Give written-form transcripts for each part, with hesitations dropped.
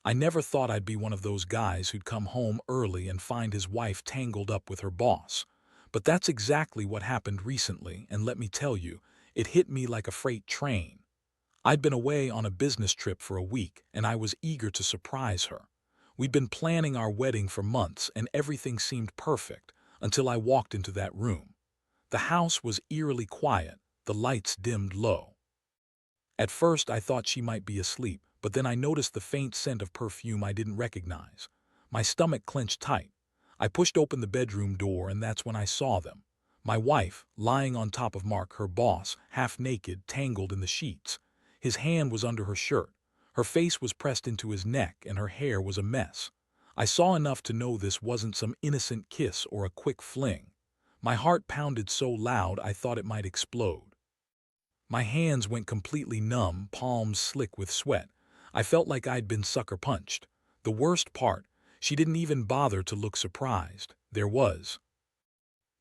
I never thought I'd be one of those guys who'd come home early and find his wife tangled up with her boss. But that's exactly what happened recently, and let me tell you, it hit me like a freight train. I'd been away on a business trip for a week, and I was eager to surprise her. We'd been planning our wedding for months, and everything seemed perfect until I walked into that room. The house was eerily quiet, the lights dimmed low. At first I thought she might be asleep, but then I noticed the faint scent of perfume I didn't recognize. My stomach clenched tight. I pushed open the bedroom door, and that's when I saw them. My wife, lying on top of Mark, her boss, half naked, tangled in the sheets. His hand was under her shirt. Her face was pressed into his neck, and her hair was a mess. I saw enough to know this wasn't some innocent kiss or a quick fling. My heart pounded so loud I thought it might explode. My hands went completely numb, palms slick with sweat. I felt like I'd been sucker punched. The worst part, she didn't even bother to look surprised. There was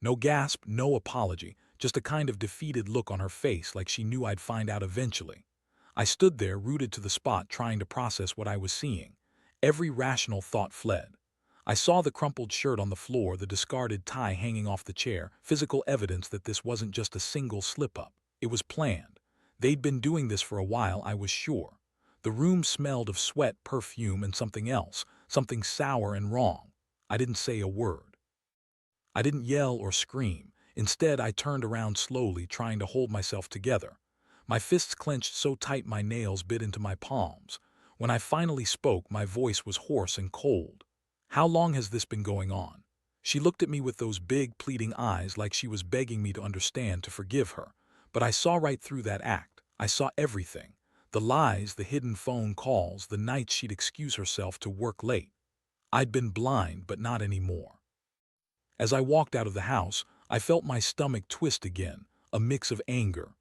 no gasp, no apology, just a kind of defeated look on her face, like she knew I'd find out eventually. I stood there, rooted to the spot, trying to process what I was seeing. Every rational thought fled. I saw the crumpled shirt on the floor, the discarded tie hanging off the chair, physical evidence that this wasn't just a single slip-up. It was planned. They'd been doing this for a while, I was sure. The room smelled of sweat, perfume, and something else, something sour and wrong. I didn't say a word. I didn't yell or scream. Instead, I turned around slowly, trying to hold myself together. My fists clenched so tight my nails bit into my palms. When I finally spoke, my voice was hoarse and cold. "How long has this been going on?" She looked at me with those big, pleading eyes, like she was begging me to understand, to forgive her. But I saw right through that act. I saw everything. The lies, the hidden phone calls, the nights she'd excuse herself to work late. I'd been blind, but not anymore. As I walked out of the house, I felt my stomach twist again, a mix of anger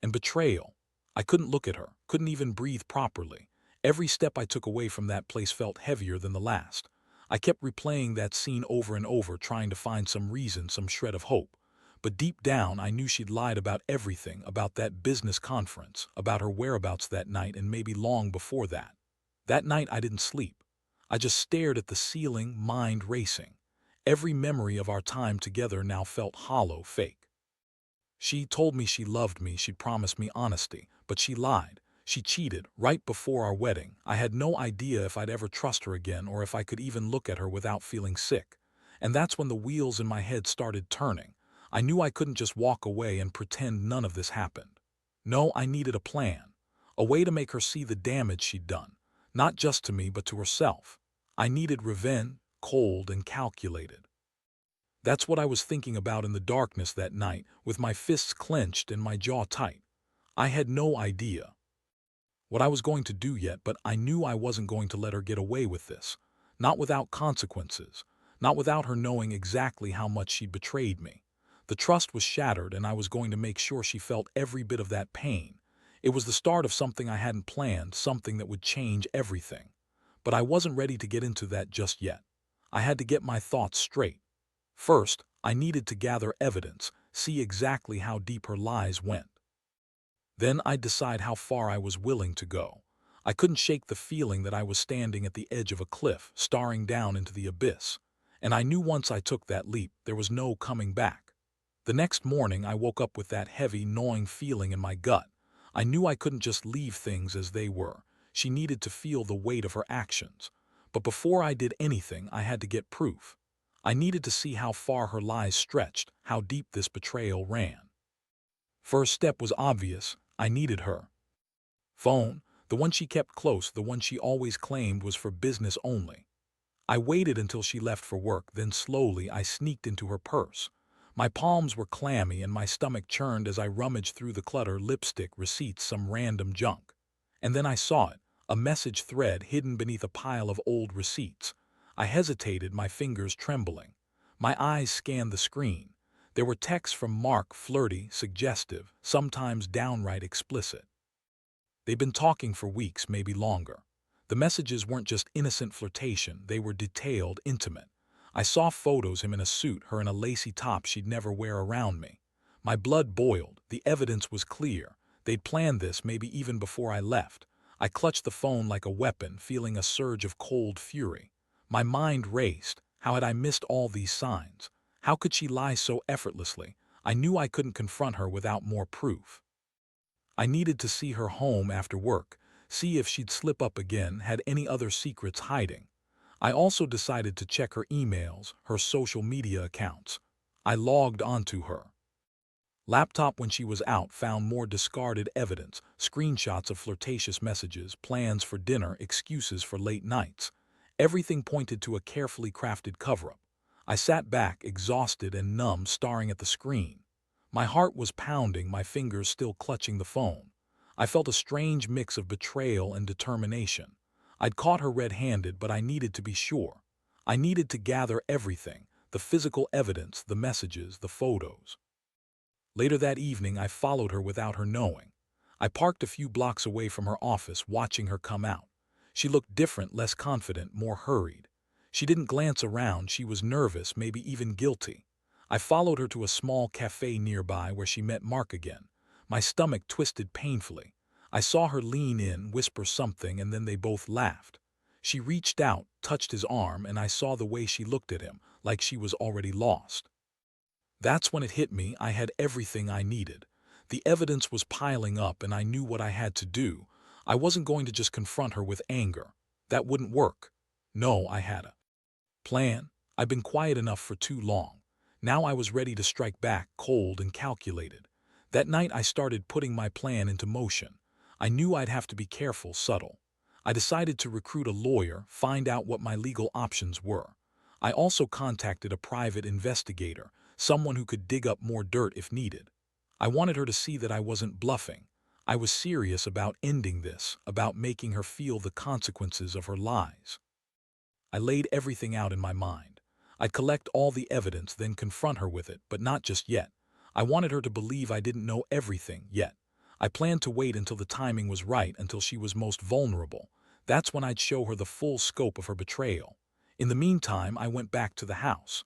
and betrayal. I couldn't look at her, couldn't even breathe properly. Every step I took away from that place felt heavier than the last. I kept replaying that scene over and over, trying to find some reason, some shred of hope. But deep down, I knew she'd lied about everything, about that business conference, about her whereabouts that night, and maybe long before that. That night I didn't sleep. I just stared at the ceiling, mind racing. Every memory of our time together now felt hollow, fake. She told me she loved me, she'd promised me honesty, but she lied. She cheated right before our wedding. I had no idea if I'd ever trust her again, or if I could even look at her without feeling sick. And that's when the wheels in my head started turning. I knew I couldn't just walk away and pretend none of this happened. No, I needed a plan. A way to make her see the damage she'd done. Not just to me, but to herself. I needed revenge, cold and calculated. That's what I was thinking about in the darkness that night, with my fists clenched and my jaw tight. I had no idea what I was going to do yet, but I knew I wasn't going to let her get away with this. Not without consequences. Not without her knowing exactly how much she'd betrayed me. The trust was shattered, and I was going to make sure she felt every bit of that pain. It was the start of something I hadn't planned, something that would change everything. But I wasn't ready to get into that just yet. I had to get my thoughts straight. First, I needed to gather evidence, see exactly how deep her lies went. Then I'd decide how far I was willing to go. I couldn't shake the feeling that I was standing at the edge of a cliff, staring down into the abyss. And I knew once I took that leap, there was no coming back. The next morning, I woke up with that heavy, gnawing feeling in my gut. I knew I couldn't just leave things as they were. She needed to feel the weight of her actions. But before I did anything, I had to get proof. I needed to see how far her lies stretched, how deep this betrayal ran. First step was obvious. I needed her phone, the one she kept close, the one she always claimed was for business only. I waited until she left for work, then slowly I sneaked into her purse. My palms were clammy and my stomach churned as I rummaged through the clutter: lipstick, receipts, some random junk. And then I saw it, a message thread hidden beneath a pile of old receipts. I hesitated, my fingers trembling. My eyes scanned the screen. There were texts from Mark, flirty, suggestive, sometimes downright explicit. They'd been talking for weeks, maybe longer. The messages weren't just innocent flirtation, they were detailed, intimate. I saw photos, him in a suit, her in a lacy top she'd never wear around me. My blood boiled. The evidence was clear. They'd planned this, maybe even before I left. I clutched the phone like a weapon, feeling a surge of cold fury. My mind raced. How had I missed all these signs? How could she lie so effortlessly? I knew I couldn't confront her without more proof. I needed to see her home after work, see if she'd slip up again, had any other secrets hiding. I also decided to check her emails, her social media accounts. I logged onto her laptop when she was out, found more discarded evidence, screenshots of flirtatious messages, plans for dinner, excuses for late nights. Everything pointed to a carefully crafted cover-up. I sat back, exhausted and numb, staring at the screen. My heart was pounding, my fingers still clutching the phone. I felt a strange mix of betrayal and determination. I'd caught her red-handed, but I needed to be sure. I needed to gather everything, the physical evidence, the messages, the photos. Later that evening, I followed her without her knowing. I parked a few blocks away from her office, watching her come out. She looked different, less confident, more hurried. She didn't glance around, she was nervous, maybe even guilty. I followed her to a small cafe nearby where she met Mark again. My stomach twisted painfully. I saw her lean in, whisper something, and then they both laughed. She reached out, touched his arm, and I saw the way she looked at him, like she was already lost. That's when it hit me. I had everything I needed. The evidence was piling up and I knew what I had to do. I wasn't going to just confront her with anger. That wouldn't work. No, I had a plan. I'd been quiet enough for too long. Now I was ready to strike back, cold and calculated. That night I started putting my plan into motion. I knew I'd have to be careful, subtle. I decided to recruit a lawyer, find out what my legal options were. I also contacted a private investigator, someone who could dig up more dirt if needed. I wanted her to see that I wasn't bluffing. I was serious about ending this, about making her feel the consequences of her lies. I laid everything out in my mind. I'd collect all the evidence, then confront her with it, but not just yet. I wanted her to believe I didn't know everything yet. I planned to wait until the timing was right, until she was most vulnerable. That's when I'd show her the full scope of her betrayal. In the meantime, I went back to the house.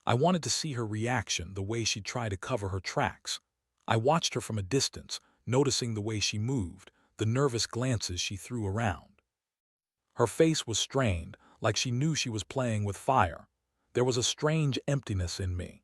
I wanted to see her reaction, the way she'd try to cover her tracks. I watched her from a distance, noticing the way she moved, the nervous glances she threw around. Her face was strained, like she knew she was playing with fire. There was a strange emptiness in me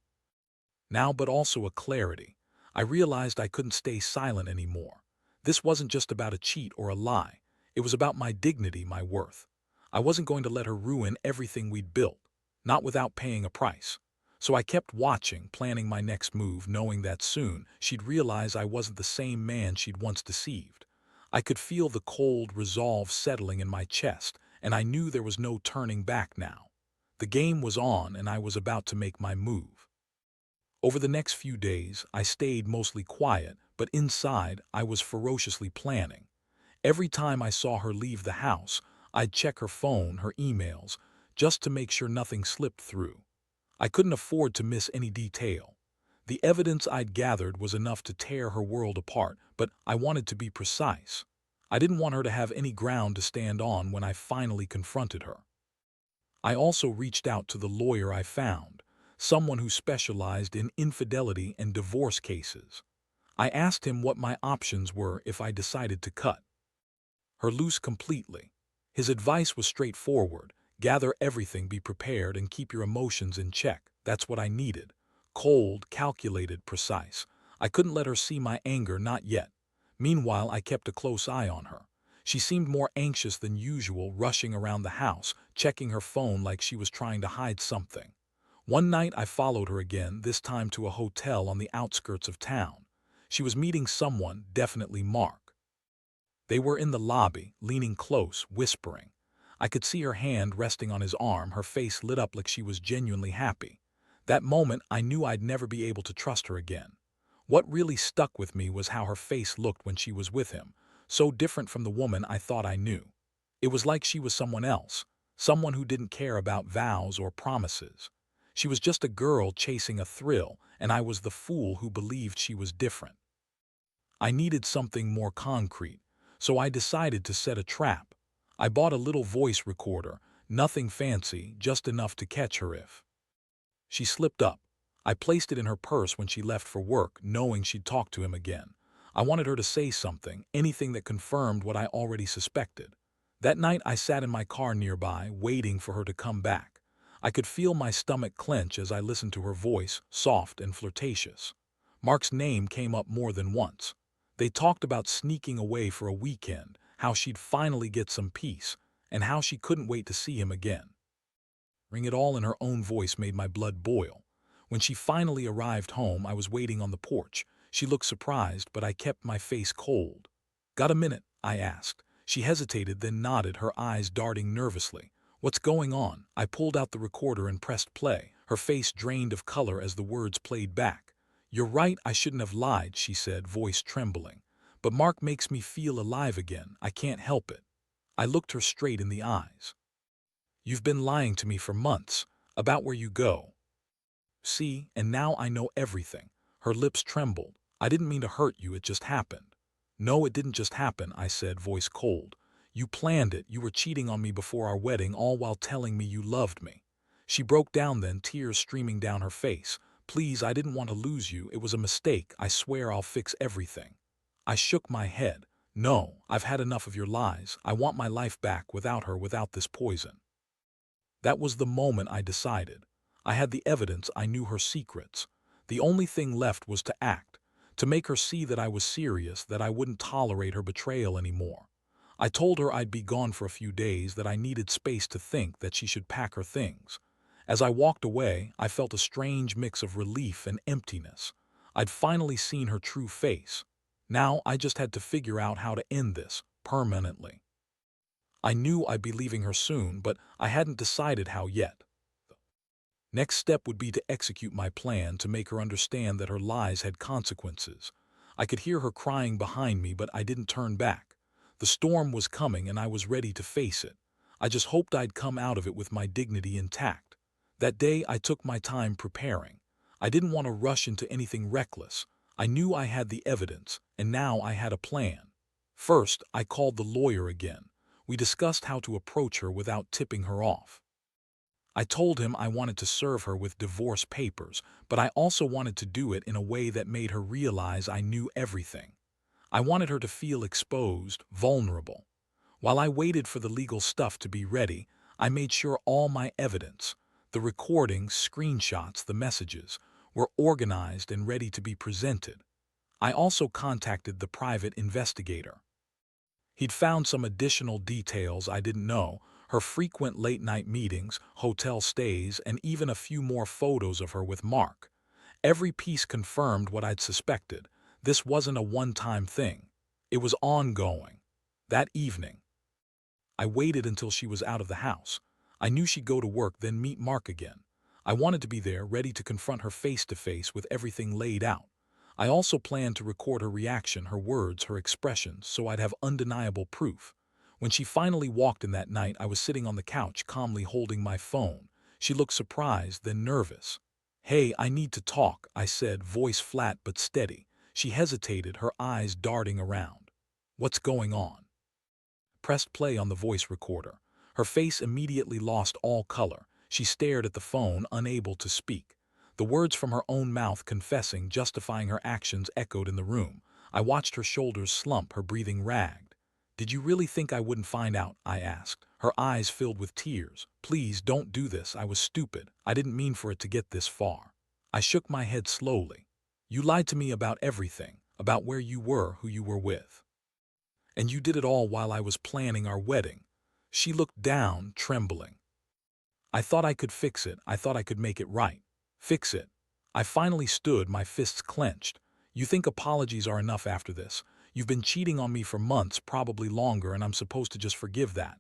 now, but also a clarity. I realized I couldn't stay silent anymore. This wasn't just about a cheat or a lie. It was about my dignity, my worth. I wasn't going to let her ruin everything we'd built, not without paying a price. So I kept watching, planning my next move, knowing that soon she'd realize I wasn't the same man she'd once deceived. I could feel the cold resolve settling in my chest, and I knew there was no turning back now. The game was on, and I was about to make my move. Over the next few days, I stayed mostly quiet, but inside, I was ferociously planning. Every time I saw her leave the house, I'd check her phone, her emails, just to make sure nothing slipped through. I couldn't afford to miss any detail. The evidence I'd gathered was enough to tear her world apart, but I wanted to be precise. I didn't want her to have any ground to stand on when I finally confronted her. I also reached out to the lawyer I found, someone who specialized in infidelity and divorce cases. I asked him what my options were if I decided to cut her loose completely. His advice was straightforward: gather everything, be prepared, and keep your emotions in check. That's what I needed. Cold, calculated, precise. I couldn't let her see my anger, not yet. Meanwhile, I kept a close eye on her. She seemed more anxious than usual, rushing around the house, checking her phone like she was trying to hide something. One night I followed her again, this time to a hotel on the outskirts of town. She was meeting someone, definitely Mark. They were in the lobby, leaning close, whispering. I could see her hand resting on his arm, her face lit up like she was genuinely happy. That moment, I knew I'd never be able to trust her again. What really stuck with me was how her face looked when she was with him, so different from the woman I thought I knew. It was like she was someone else, someone who didn't care about vows or promises. She was just a girl chasing a thrill, and I was the fool who believed she was different. I needed something more concrete, so I decided to set a trap. I bought a little voice recorder, nothing fancy, just enough to catch her if she slipped up. I placed it in her purse when she left for work, knowing she'd talk to him again. I wanted her to say something, anything that confirmed what I already suspected. That night I sat in my car nearby, waiting for her to come back. I could feel my stomach clench as I listened to her voice, soft and flirtatious. Mark's name came up more than once. They talked about sneaking away for a weekend, how she'd finally get some peace, and how she couldn't wait to see him again. Hearing it all in her own voice made my blood boil. When she finally arrived home, I was waiting on the porch. She looked surprised, but I kept my face cold. "Got a minute?" I asked. She hesitated, then nodded, her eyes darting nervously. "What's going on?" I pulled out the recorder and pressed play, her face drained of color as the words played back. "You're right, I shouldn't have lied," she said, voice trembling. "But Mark makes me feel alive again. I can't help it." I looked her straight in the eyes. "You've been lying to me for months, about where you go. See, and now I know everything." Her lips trembled. "I didn't mean to hurt you, it just happened." "No, it didn't just happen," I said, voice cold. "You planned it, you were cheating on me before our wedding, all while telling me you loved me." She broke down then, tears streaming down her face. "Please, I didn't want to lose you, it was a mistake, I swear I'll fix everything." I shook my head. "No, I've had enough of your lies, I want my life back without her, without this poison." That was the moment I decided. I had the evidence, I knew her secrets. The only thing left was to act, to make her see that I was serious, that I wouldn't tolerate her betrayal anymore. I told her I'd be gone for a few days, that I needed space to think, that she should pack her things. As I walked away, I felt a strange mix of relief and emptiness. I'd finally seen her true face. Now I just had to figure out how to end this, permanently. I knew I'd be leaving her soon, but I hadn't decided how yet. Next step would be to execute my plan, to make her understand that her lies had consequences. I could hear her crying behind me, but I didn't turn back. The storm was coming and I was ready to face it. I just hoped I'd come out of it with my dignity intact. That day I took my time preparing. I didn't want to rush into anything reckless. I knew I had the evidence, and now I had a plan. First, I called the lawyer again. We discussed how to approach her without tipping her off. I told him I wanted to serve her with divorce papers, but I also wanted to do it in a way that made her realize I knew everything. I wanted her to feel exposed, vulnerable. While I waited for the legal stuff to be ready, I made sure all my evidence, the recordings, screenshots, the messages, were organized and ready to be presented. I also contacted the private investigator. He'd found some additional details I didn't know, her frequent late-night meetings, hotel stays, and even a few more photos of her with Mark. Every piece confirmed what I'd suspected. This wasn't a one-time thing. It was ongoing. That evening, I waited until she was out of the house. I knew she'd go to work, then meet Mark again. I wanted to be there, ready to confront her face-to-face with everything laid out. I also planned to record her reaction, her words, her expressions, so I'd have undeniable proof. When she finally walked in that night, I was sitting on the couch, calmly holding my phone. She looked surprised, then nervous. "Hey, I need to talk," I said, voice flat but steady. She hesitated, her eyes darting around. "What's going on?" Pressed play on the voice recorder. Her face immediately lost all color. She stared at the phone, unable to speak. The words from her own mouth, confessing, justifying her actions, echoed in the room. I watched her shoulders slump, her breathing ragged. "Did you really think I wouldn't find out?" I asked. Her eyes filled with tears. "Please don't do this. I was stupid. I didn't mean for it to get this far." I shook my head slowly. "You lied to me about everything, about where you were, who you were with. And you did it all while I was planning our wedding." She looked down, trembling. "I thought I could fix it. I thought I could make it right." "Fix it?" I finally stood, my fists clenched. "You think apologies are enough after this? You've been cheating on me for months, probably longer, and I'm supposed to just forgive that."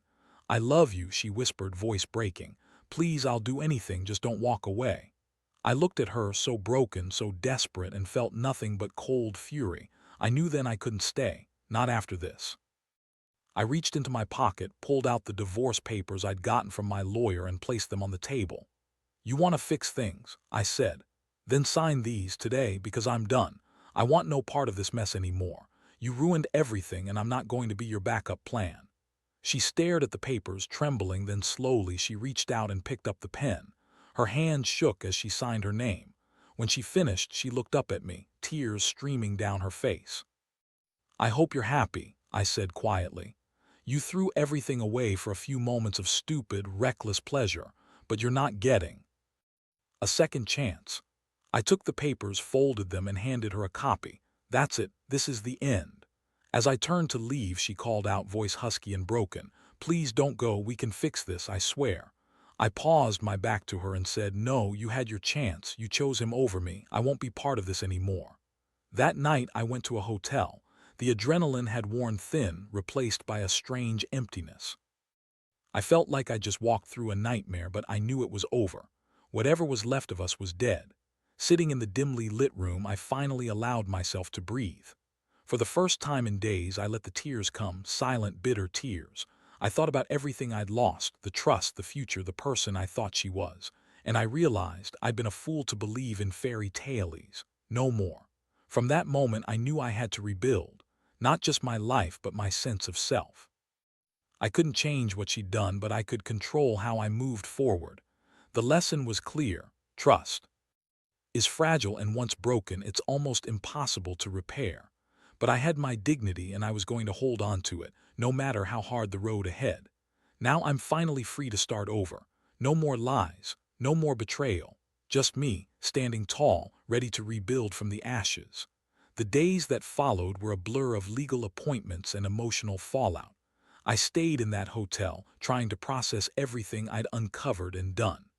"I love you," she whispered, voice breaking. "Please, I'll do anything, just don't walk away." I looked at her, so broken, so desperate, and felt nothing but cold fury. I knew then I couldn't stay, not after this. I reached into my pocket, pulled out the divorce papers I'd gotten from my lawyer, and placed them on the table. "You want to fix things," I said. "Then sign these today, because I'm done. I want no part of this mess anymore. You ruined everything, and I'm not going to be your backup plan." She stared at the papers, trembling, then slowly she reached out and picked up the pen. Her hand shook as she signed her name. When she finished, she looked up at me, tears streaming down her face. "I hope you're happy," I said quietly. "You threw everything away for a few moments of stupid, reckless pleasure, but you're not getting a second chance." I took the papers, folded them, and handed her a copy. "That's it. This is the end." As I turned to leave, she called out, voice husky and broken, "Please don't go. We can fix this, I swear." I paused, my back to her, and said, "No, you had your chance. You chose him over me. I won't be part of this anymore." That night, I went to a hotel. The adrenaline had worn thin, replaced by a strange emptiness. I felt like I just walked through a nightmare, but I knew it was over. Whatever was left of us was dead. Sitting in the dimly lit room, I finally allowed myself to breathe. For the first time in days, I let the tears come, silent, bitter tears. I thought about everything I'd lost, the trust, the future, the person I thought she was. And I realized I'd been a fool to believe in fairy tales. No more. From that moment, I knew I had to rebuild. Not just my life, but my sense of self. I couldn't change what she'd done, but I could control how I moved forward. The lesson was clear. Trust is fragile, and once broken, it's almost impossible to repair. But I had my dignity, and I was going to hold on to it, no matter how hard the road ahead. Now I'm finally free to start over. No more lies, no more betrayal. Just me, standing tall, ready to rebuild from the ashes. The days that followed were a blur of legal appointments and emotional fallout. I stayed in that hotel, trying to process everything I'd uncovered and done.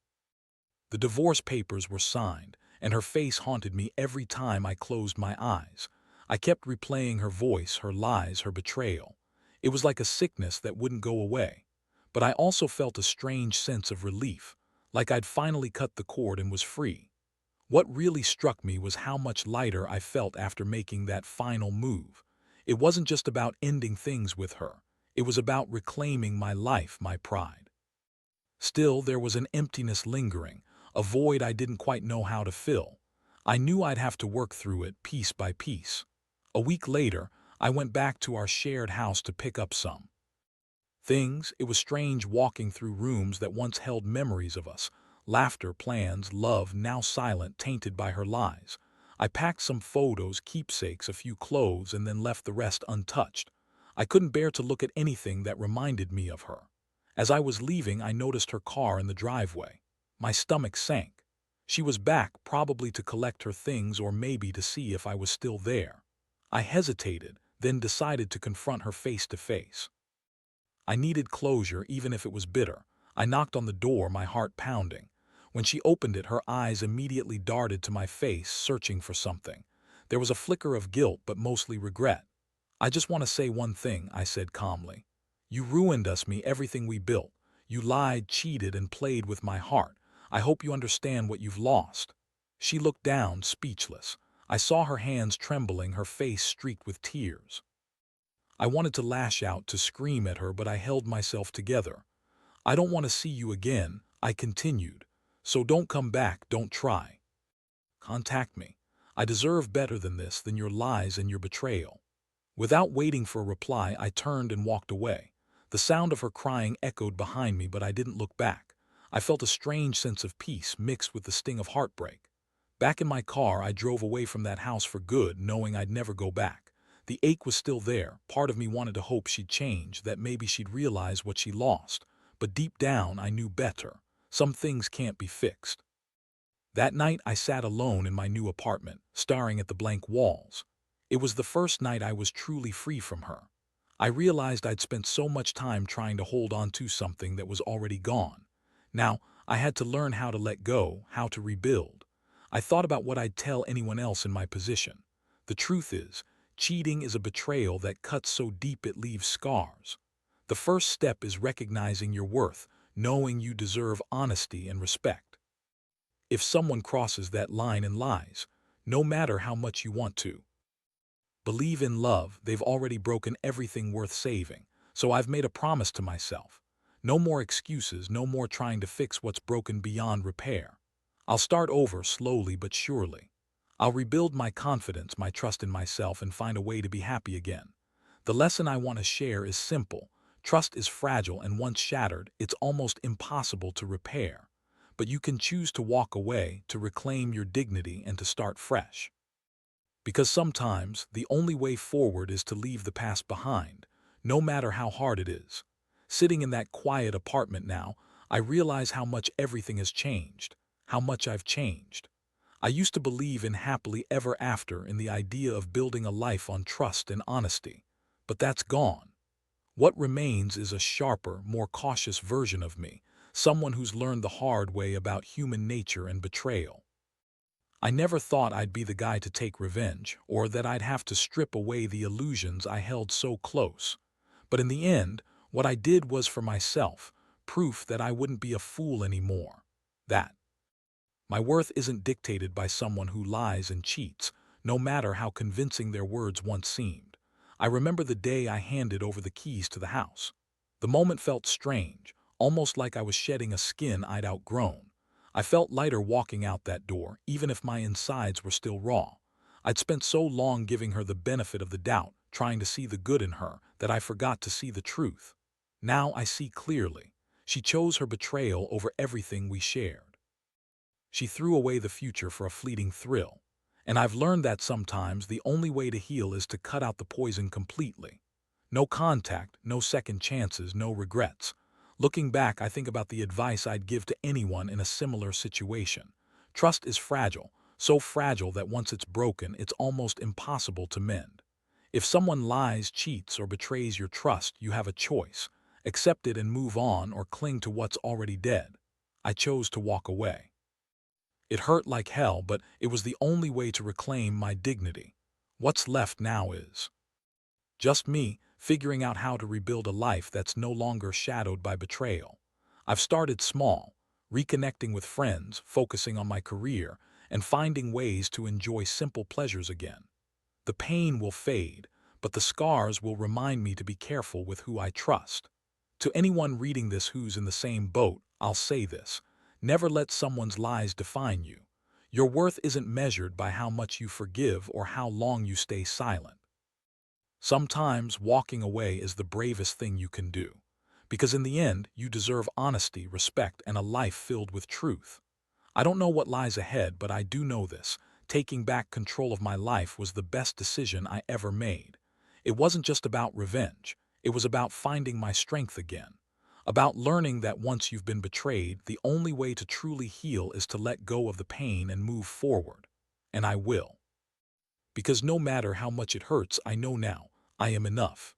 The divorce papers were signed, and her face haunted me every time I closed my eyes. I kept replaying her voice, her lies, her betrayal. It was like a sickness that wouldn't go away. But I also felt a strange sense of relief, like I'd finally cut the cord and was free. What really struck me was how much lighter I felt after making that final move. It wasn't just about ending things with her. It was about reclaiming my life, my pride. Still, there was an emptiness lingering, a void I didn't quite know how to fill. I knew I'd have to work through it piece by piece. A week later, I went back to our shared house to pick up some things. It was strange walking through rooms that once held memories of us. Laughter, plans, love, now silent, tainted by her lies. I packed some photos, keepsakes, a few clothes, and then left the rest untouched. I couldn't bear to look at anything that reminded me of her. As I was leaving, I noticed her car in the driveway. My stomach sank. She was back, probably to collect her things or maybe to see if I was still there. I hesitated, then decided to confront her face to face. I needed closure, even if it was bitter. I knocked on the door, my heart pounding. When she opened it, her eyes immediately darted to my face, searching for something. There was a flicker of guilt, but mostly regret. "I just want to say one thing," I said calmly. "You ruined us, everything we built. You lied, cheated, and played with my heart. I hope you understand what you've lost." She looked down, speechless. I saw her hands trembling, her face streaked with tears. I wanted to lash out, to scream at her, but I held myself together. "I don't want to see you again," I continued. "So don't come back, don't try. Contact me. I deserve better than this, than your lies and your betrayal." Without waiting for a reply, I turned and walked away. The sound of her crying echoed behind me, but I didn't look back. I felt a strange sense of peace mixed with the sting of heartbreak. Back in my car, I drove away from that house for good, knowing I'd never go back. The ache was still there. Part of me wanted to hope she'd change, that maybe she'd realize what she lost. But deep down, I knew better. Some things can't be fixed. That night, I sat alone in my new apartment, staring at the blank walls. It was the first night I was truly free from her. I realized I'd spent so much time trying to hold on to something that was already gone. Now, I had to learn how to let go, how to rebuild. I thought about what I'd tell anyone else in my position. The truth is, cheating is a betrayal that cuts so deep it leaves scars. The first step is recognizing your worth, knowing you deserve honesty and respect. If someone crosses that line and lies, no matter how much you want to believe in love, they've already broken everything worth saving. So I've made a promise to myself. No more excuses, no more trying to fix what's broken beyond repair. I'll start over slowly but surely. I'll rebuild my confidence, my trust in myself, and find a way to be happy again. The lesson I want to share is simple. Trust is fragile, and once shattered, it's almost impossible to repair. But you can choose to walk away, to reclaim your dignity, and to start fresh. Because sometimes the only way forward is to leave the past behind, no matter how hard it is. Sitting in that quiet apartment now, I realize how much everything has changed, how much I've changed. I used to believe in happily ever after, in the idea of building a life on trust and honesty. But that's gone. What remains is a sharper, more cautious version of me, someone who's learned the hard way about human nature and betrayal. I never thought I'd be the guy to take revenge, or that I'd have to strip away the illusions I held so close. But in the end, what I did was for myself, proof that I wouldn't be a fool anymore. That my worth isn't dictated by someone who lies and cheats, no matter how convincing their words once seemed. I remember the day I handed over the keys to the house. The moment felt strange, almost like I was shedding a skin I'd outgrown. I felt lighter walking out that door, even if my insides were still raw. I'd spent so long giving her the benefit of the doubt, trying to see the good in her, that I forgot to see the truth. Now I see clearly. She chose her betrayal over everything we shared. She threw away the future for a fleeting thrill. And I've learned that sometimes the only way to heal is to cut out the poison completely. No contact, no second chances, no regrets. Looking back, I think about the advice I'd give to anyone in a similar situation. Trust is fragile, so fragile that once it's broken, it's almost impossible to mend. If someone lies, cheats, or betrays your trust, you have a choice. Accept it and move on, or cling to what's already dead. I chose to walk away. It hurt like hell, but it was the only way to reclaim my dignity. What's left now is just me figuring out how to rebuild a life that's no longer shadowed by betrayal. I've started small, reconnecting with friends, focusing on my career, and finding ways to enjoy simple pleasures again. The pain will fade, but the scars will remind me to be careful with who I trust. To anyone reading this who's in the same boat, I'll say this: never let someone's lies define you. Your worth isn't measured by how much you forgive or how long you stay silent. Sometimes walking away is the bravest thing you can do, because in the end, you deserve honesty, respect, and a life filled with truth. I don't know what lies ahead, but I do know this: taking back control of my life was the best decision I ever made. It wasn't just about revenge. It was about finding my strength again. About learning that once you've been betrayed, the only way to truly heal is to let go of the pain and move forward. And I will. Because no matter how much it hurts, I know now I am enough.